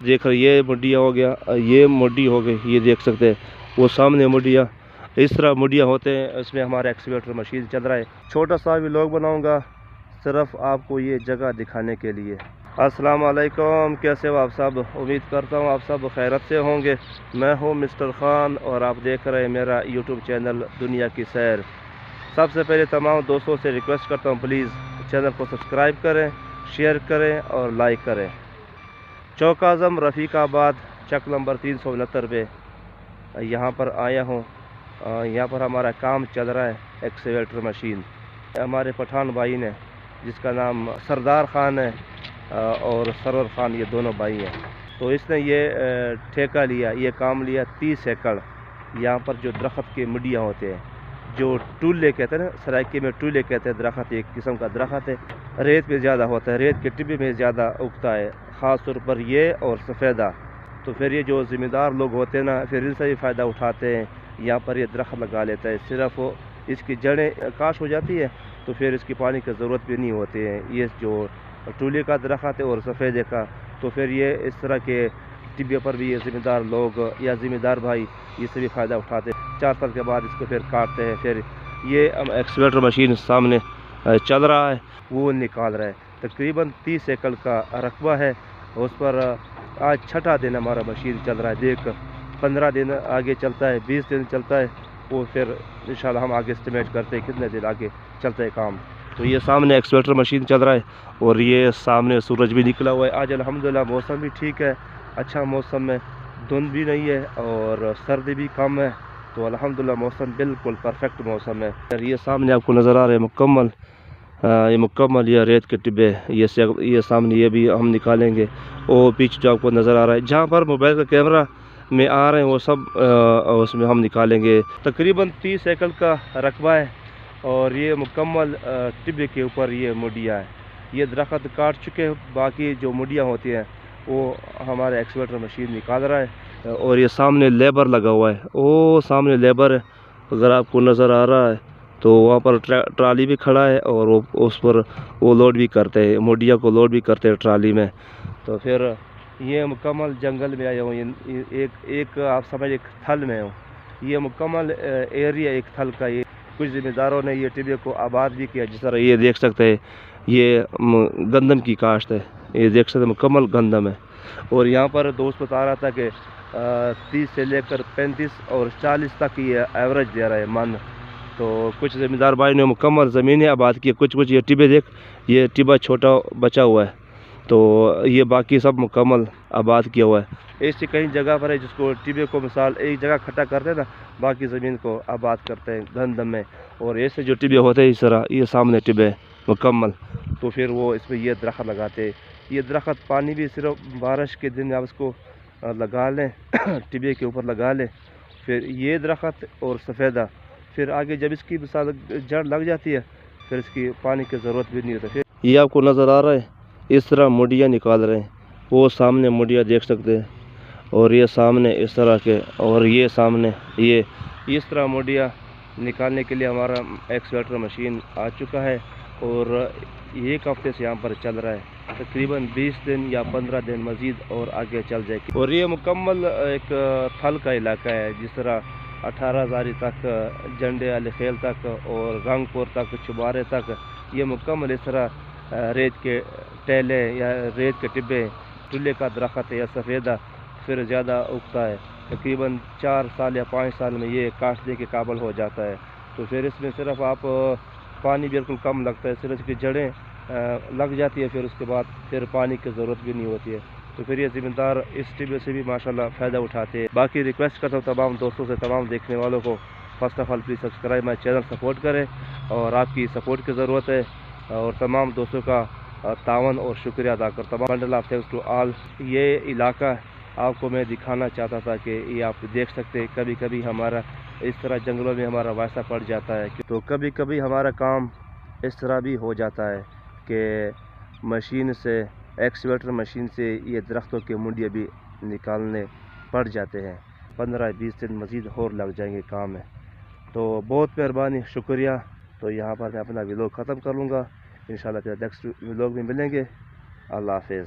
देख रहे ये मुड्डिया हो गया, ये मुड्डी हो गई, ये देख सकते हैं वो सामने मुड्डिया। इस तरह मुड्डिया होते हैं। इसमें हमारा एक्सकेवेटर मशीन चल रहा है। छोटा सा व्लॉग बनाऊंगा सिर्फ आपको ये जगह दिखाने के लिए। अस्सलाम वालेकुम, कैसे हो आप सब? उम्मीद करता हूँ आप सब खैरत से होंगे। मैं हूँ मिस्टर खान और आप देख रहे हैं मेरा यूट्यूब चैनल दुनिया की सैर। सबसे पहले तमाम दोस्तों से रिक्वेस्ट करता हूँ प्लीज़ चैनल को सब्सक्राइब करें, शेयर करें और लाइक करें। चौक आज़म रफ़ीकाबाद चक नंबर 369 पे यहाँ पर आया हूँ। यहाँ पर हमारा काम चल रहा है एक्सकेवेटर मशीन। हमारे पठान भाई ने जिसका नाम सरदार ख़ान है और सरवर ख़ान, ये दोनों भाई हैं। तो इसने ये ठेका लिया, ये काम लिया 30 एकड़। यहाँ पर जो दरख्त के मुड्डियाँ होते हैं, जो टूले कहते हैं ना, सराइके में टूले कहते हैं, दरख्त एक किस्म का दरख्त है। रेत में ज़्यादा होता है, रेत के टिब्बे में ज़्यादा उगता है, ख़ास तौर पर ये और सफ़ेदा। तो फिर ये जो ज़िम्मेदार लोग होते हैं ना, फिर इनसे भी फ़ायदा उठाते हैं। यहाँ पर ये दरख्त लगा लेता है, सिर्फ इसकी जड़ें काश हो जाती है तो फिर इसकी पानी की ज़रूरत भी नहीं होती है। ये जो टूले का दरख्त है और सफ़ेदे का, तो फिर ये इस तरह के टिब्बे पर भी ये ज़िम्मेदार लोग या ज़िम्मेदार भाई इससे भी फ़ायदा उठाते हैं। 4 साल के बाद इसको फिर काटते हैं। फिर ये एक्सकेवेटर मशीन सामने चल रहा है, वो निकाल रहा है। तकरीबन 30 एकड़ का रकबा है, उस पर आज छठा दिन हमारा मशीन चल रहा है। देख 15 दिन आगे चलता है, 20 दिन चलता है, वो फिर इंशाल्लाह हम आगे एस्टिमेट करते हैं कितने दिन आगे चलता है काम। तो ये सामने एक्सकेवेटर मशीन चल रहा है और ये सामने सूरज भी निकला हुआ है। आज अल्हम्दुलिल्लाह मौसम भी ठीक है, अच्छा मौसम है, धुंध भी नहीं है और सर्दी भी कम है। तो अल्हम्दुलिल्लाह मौसम बिल्कुल परफेक्ट मौसम है। ये सामने आपको नज़र आ रहे हैं मुकम्मल ये रेत के टिब्बे, ये सामने ये भी हम निकालेंगे। और पीछे जो आपको नज़र आ रहा है, जहाँ पर मोबाइल का कैमरा में आ रहे हैं वो सब उसमें हम निकालेंगे। तकरीबन 30 एकड़ का रकबा है और ये मुकम्मल टिब्बे के ऊपर ये मुड्डिया है। ये दरख्त काट चुके हैं, बाकी जो मुड्डियाँ होती हैं वो हमारा एक्सकेवेटर मशीन निकाल रहा है। और ये सामने लेबर लगा हुआ है, वो सामने लेबर है, अगर आपको नज़र आ रहा है तो वहाँ पर ट्राली भी खड़ा है और वो उस पर वो लोड भी करते हैं, मुड्डिया को लोड भी करते हैं ट्राली में। तो फिर ये मुकम्मल जंगल में आया हूँ, एक आप समझ एक थल में हूँ। ये मुकम्मल एरिया एक थल का, ये कुछ ज़िम्मेदारों ने ये टिब्बे को आबाद भी किया। जिस तरह ये देख सकते हैं ये गंदम की काश्त है, ये देख सकते हैं मुकम्मल गंदम है। और यहाँ पर दोस्त बता रहा था कि 30 से लेकर 35 और 40 तक ये एवरेज दे रहा है मन। तो कुछ ज़मींदार भाई ने मुकम्मल ज़मीनें आबाद की, कुछ ये टिब्बे देख, ये टिब्बा छोटा बचा हुआ है, तो ये बाकी सब मुकम्मल आबाद किया हुआ है। ऐसी कई जगह पर है जिसको टिब्बे को मिसाल एक जगह इकट्ठा करते हैं ना, बाकी ज़मीन को आबाद करते हैं गंदम में। और ऐसे जो टिब्बे होते हैं इस तरह, ये सामने टिब्बे मुकम्मल, तो फिर वो इसमें ये दरख्त लगाते हैं। ये दरख्त पानी भी सिर्फ बारिश के दिन आप इसको लगा लें टिब्बे के ऊपर लगा लें, फिर ये दरख्त और सफ़ेदा, फिर आगे जब इसकी मिसाल जड़ लग जाती है फिर इसकी पानी की ज़रूरत भी नहीं होती। फिर ये आपको नज़र आ रहा है, इस तरह मुड्डियाँ निकाल रहे हैं, वो सामने मुड्डियाँ देख सकते हैं और ये सामने इस तरह के, और ये सामने ये इस तरह मुड्डियाँ निकालने के लिए हमारा एक्सकेवेटर मशीन आ चुका है और एक हफ्ते से यहाँ पर चल रहा है। तकरीबन 20 दिन या 15 दिन मज़ीद और आगे चल जाएगी। और ये मुकम्मल एक थल का इलाका है, जिस तरह 18 तक, झंडे वाले खेल तक और रंगपुर तक, चुबारे तक, ये मुकम्मल इस तरह रेत के टेले या रेत के टिब्बे, टुल्ले का दरख्त या सफ़ेदा फिर ज़्यादा उगता है। तकरीबन 4 साल या 5 साल में ये काटने के काबिल हो जाता है। तो फिर इसमें सिर्फ आप पानी बिल्कुल कम लगता है, सिर्फ इसकी जड़ें लग जाती है, फिर उसके बाद फिर पानी की ज़रूरत भी नहीं होती है। तो फिर ये ज़िम्मेदार इस टिब्बे से भी माशाल्लाह फ़ायदा उठाते हैं। बाकी रिक्वेस्ट करता हूँ तमाम दोस्तों से, तमाम देखने वालों को, first of all please subscribe my channel, support करें और आपकी सपोर्ट की ज़रूरत है। और तमाम दोस्तों का तावन और शुक्रिया अदा करता हूँ। Bundle of thanks to all. ये इलाका आपको मैं दिखाना चाहता था कि ये आप देख सकते हैं, कभी कभी हमारा इस तरह जंगलों में हमारा वास्ता पड़ जाता है, तो कभी कभी हमारा काम इस तरह भी हो जाता है कि मशीन से, एक्सकेवेटर मशीन से ये दरख्तों के मुंडियाँ भी निकालने पड़ जाते हैं। 15-20 दिन मज़ीद और लग जाएंगे काम में। तो बहुत मेहरबानी, शुक्रिया। तो यहाँ पर मैं अपना व्लॉग ख़त्म कर लूँगा, इंशाल्लाह फिर नेक्स्ट व्लॉग में मिलेंगे। अल्लाह हाफ़िज़।